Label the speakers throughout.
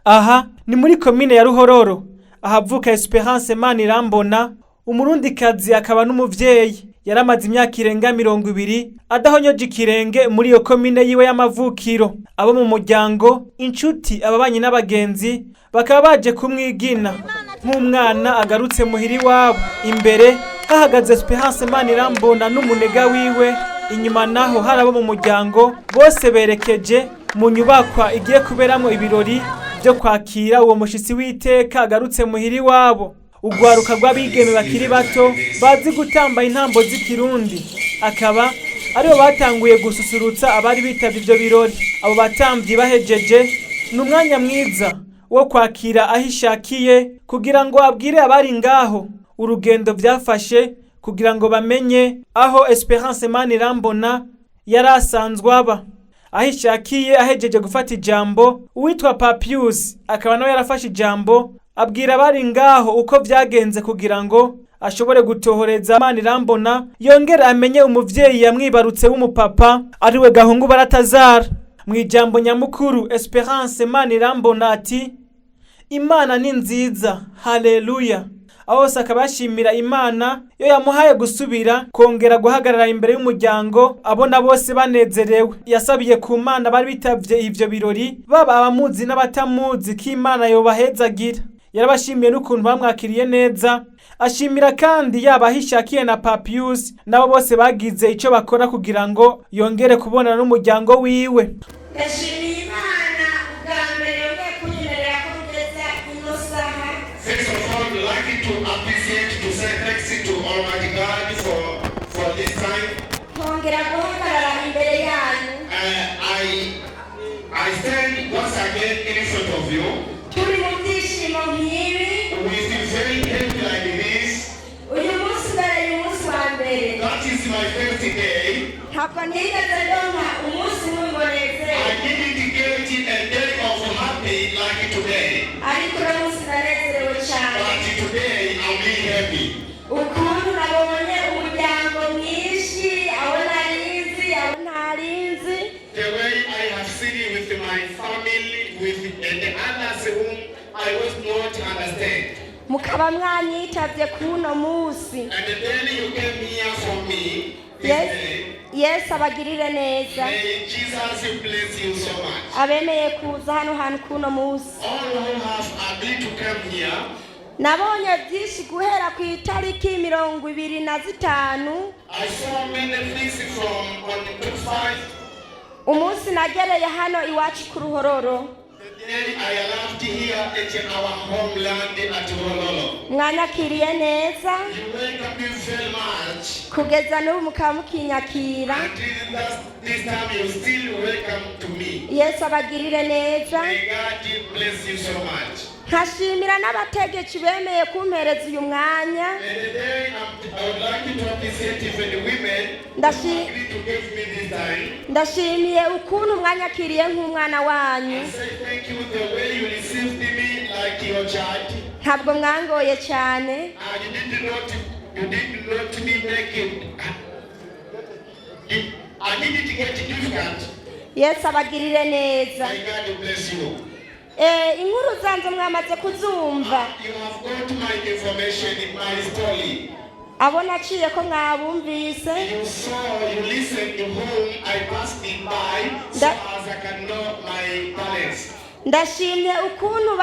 Speaker 1: Aha ni muri komine ya Ruhororo ahavuka Esperance Manirambona, umurundikazi akaba n'umuvyeyi. Yaramaze imyaka irenga 20 adahonyoje ikirenge muri iyo komine yiwe y'amavukiro. Abo mu muryango, inshuti, ababanyi n'abagenzi bakaba baje kumwigina nk'umwana agarutse muhiri wabo. Imbere hahagaze Esperance Manirambona n'umunega wiwe, inyuma naho hari abo mu muryango bose berekeje mu nyubakwa igiye kuberamo ibirori byo kwakira uwo mushitsi w'iteka agarutse muhiri wabo. Ugwaruka rw'abigeme bakiri bato bazi gutamba intambo z'ikirundi akaba aribo batanguye gususurutsa abari bitavye ivyo birori. Abo batamvyi bahejeje n'umwanya mwiza wo kwakira ahishakiye kugira ngo abwire abari ngaho urugendo vyafashe kugira ngo bamenye aho Esperance Manirambona yarasanzwe aba. Ahishakiye ahejeje gufata ijambo, uwitwa Papius akaba nawe yarafashe ijambo abwira abari ngaho uko vyagenze kugira ngo ashobore gutohoreza Manirambona yongera amenye umuvyeyi yamwibarutse w'umupapa ariwe Gahungu Baratazara. Mu ijambo nyamukuru Esperance Manirambona ati Imana ni nziza, haleluya. Ahose akabashimira Imana yo yamuhaye gusubira kongera guhagarara imbere y'umuryango abona bose banezerewe. Yasabiye ku Mana bari bitavye ivyo birori baba abamuzi n'abatamuzi ko Imana yobahezagira. Yarabashimiye n'ukuntu bamwakiriye neza, ashimira kandi yaba ahishakiye na Papius nabo bose bagize ico bakora kugira ngo yongere kubonana n'umuryango wiwe.
Speaker 2: Yashimiye Imana ubwa mbere yo kunyemerera ko kugeza ino saha.
Speaker 3: First of all, we'd like to appreciate to say thanks to Almighty God for this time.
Speaker 2: Kongera guhagarara imbere yanyu.
Speaker 3: I stand once again in front of you.
Speaker 2: Turi mu byishimo nk'ibi.
Speaker 3: We feel very happy like this.
Speaker 2: Uyu munsi ubereye umunsi wa mbere.
Speaker 3: That is my first day.
Speaker 2: Ntabwo nigeze ndonka umunsi w'umunezero.
Speaker 3: I didn't get a day of happy like today.
Speaker 2: Ariko uno munsi ndanezerewe cyane.
Speaker 3: But today I'm really happy.
Speaker 2: Ukuntu nabonye umuryango mwinshi, abo narinzi, abo ntarinzi.
Speaker 3: The way I have seen it with my family, and the others whom I was not understand.
Speaker 2: Mukaba mwanyitavye kuno munsi.
Speaker 3: And then you came here for me.
Speaker 2: Yes, abagirire neza.
Speaker 3: May Jesus bless you so much.
Speaker 2: Abemeye kuza hano hantu kuno munsi.
Speaker 3: All who have agreed to come here.
Speaker 2: Nabonye byinshi guhera ku itariki 25.
Speaker 3: I saw many things from on the 5.
Speaker 2: Umunsi nagereye hano iwacu ku Ruhororo.
Speaker 3: The day I arrived here at our homeland at Ruhororo.
Speaker 2: Mwanyakiriye neza.
Speaker 3: You welcome me very much.
Speaker 2: Kugeza n'ubu mukaba mukinyakira.
Speaker 3: Until this time you still welcome to me.
Speaker 2: Yes, abagirire neza.
Speaker 3: May God bless you so much.
Speaker 2: Nkashimira n'abategetsi bemeye kumpereza uyu mwanya.
Speaker 3: And today I would like to appreciate even the women who agreed to give me this time.
Speaker 2: Ndashimiye ukuntu mwanyakiriye nk'umwana wanyu.
Speaker 3: I say thank you the way you received me like your child.
Speaker 2: Ntabwo mwangoye cyane.
Speaker 3: You did not make it. I didn't get difficult.
Speaker 2: Yes, abagirire neza.
Speaker 3: May God bless you.
Speaker 2: Inkuru zanze mwamaze kuzumva.
Speaker 3: You have got my information in my story.
Speaker 2: Abo naciye ko mwabumvise.
Speaker 3: You saw, you listened to whom I passed by, so as I can know my talents.
Speaker 2: Ndashimye ukuntu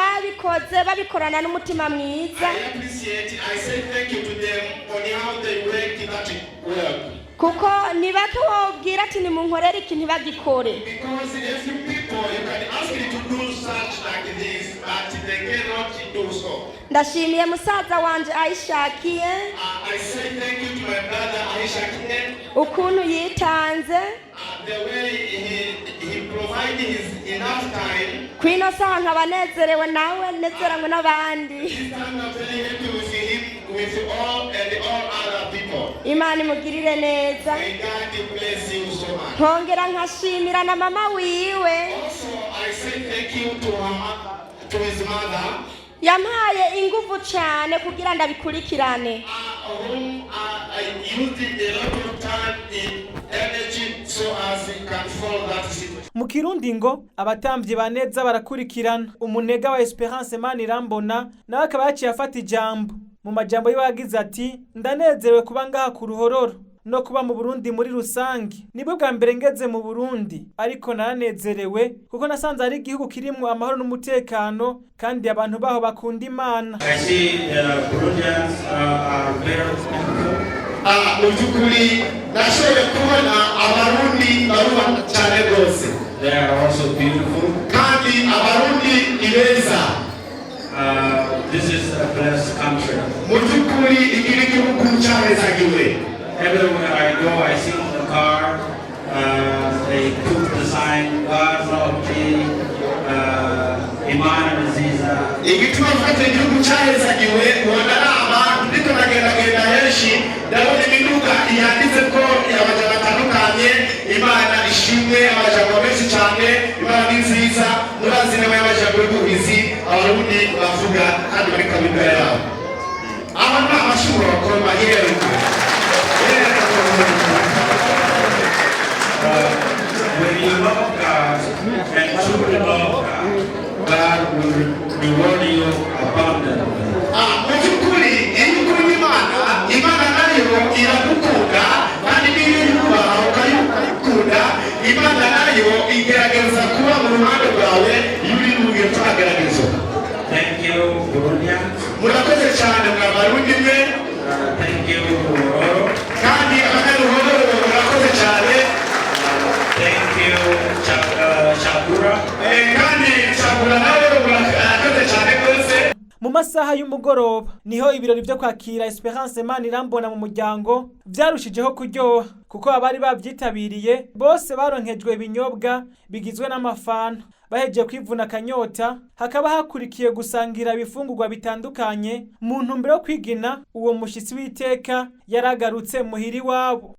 Speaker 2: babikorana n'umutima mwiza.
Speaker 3: I appreciate, I say thank you to them on how they worked that work.
Speaker 2: Kuko ni bake wobwira ati nimunkorere ikintu bagikore.
Speaker 3: Because a few people you can ask them to do such like this, but they cannot do so.
Speaker 2: Ndashimiye musaza wanje ayishakiye.
Speaker 3: I say thank you to my brother Yishikiye.
Speaker 2: Ukuntu yitanze.
Speaker 3: The way he provided his enough time.
Speaker 2: Kwino saha nkabanezerewe nawe nezeranywe n'abandi.
Speaker 3: This time I'm very happy with him, with all other people.
Speaker 2: Imana imugirire neza.
Speaker 3: May God bless you so much.
Speaker 2: Nkongera nkashimira na mama wiwe.
Speaker 3: Also, I say thank you to his mother.
Speaker 2: Yampaye ingufu cyane kugira ndabikurikirane.
Speaker 3: I used a lot of time in energy so as we can follow that situation.
Speaker 1: Mu Kirundi ngo abatamvyi baneza barakurikirana. Umunega wa Esperance Manirambona nawe akaba yaciye afata ijambo. Mu majambo yiwe yagize ati ndanezerewe kuba ngaha ku Ruhororo no kuba mu Burundi muri rusangi. Nibwo bwa mbere ngeze mu Burundi ariko naranezerewe kuko nasanze ari igihugu kirimwo amahoro n'umutekano kandi abantu baho bakunda Imana.
Speaker 4: I see Burundians are very thankful.
Speaker 3: Mubyukuri nashoboye kubona abarundi barubaha cyane rwose.
Speaker 4: They are also beautiful.
Speaker 3: Kandi abarundi ni beza.
Speaker 4: This is a blessed country.
Speaker 3: Mubyukuri iki ni igihugu cyahezagiwe.
Speaker 4: Everywhere I go, I see in the car, they put the sign, God yavukiye, Imana nziza.
Speaker 3: Igituma mfata igihugu cyahezagiwe ubona nama ndiko nagendagenda henshi ndabona imiduga yanditse ko abaja batandukanye Imana ishimwe abajambo benshi cyane Imana ni nziza murazi nawe y'abajambo y'ubuhizi abarundi bavuga kandi bari kabinda yabo aba ni amashuri bakora maheruka.
Speaker 4: When you love God and truly love God, God will reward you abundantly.
Speaker 3: Mubyukuri iyo ukunda Imana nayo iragukunda kandi niyo yubaha ukayikunda Imana nayo igerageza kuba mu ruhande rwawe iyo uri mu gihe cy'ageragezo.
Speaker 4: Thank you, Burundians.
Speaker 3: Murakoze cyane mwa Barundi mwe.
Speaker 4: Thank you, Ruhororo.
Speaker 3: Kandi abanyaruhororo murakoze cyane.
Speaker 4: Thank you, Chakura.
Speaker 3: Kandi Chakura nawe murakoze cyane rwose.
Speaker 1: Mu masaha y'umugoroba niho ibirori byo kwakira Esperance Manirambona mu muryango vyarushijeho kuryoha kuko abari bavyitabiriye bose baronkejwe ibinyobwa bigizwe n'amafana. Bahejeje kwivuna kanyota hakaba hakurikiye gusangira ibifungurwa bitandukanye mu ntumbero yo kwigina uwo mushitsi w'iteka yaragarutse muhiri wabo.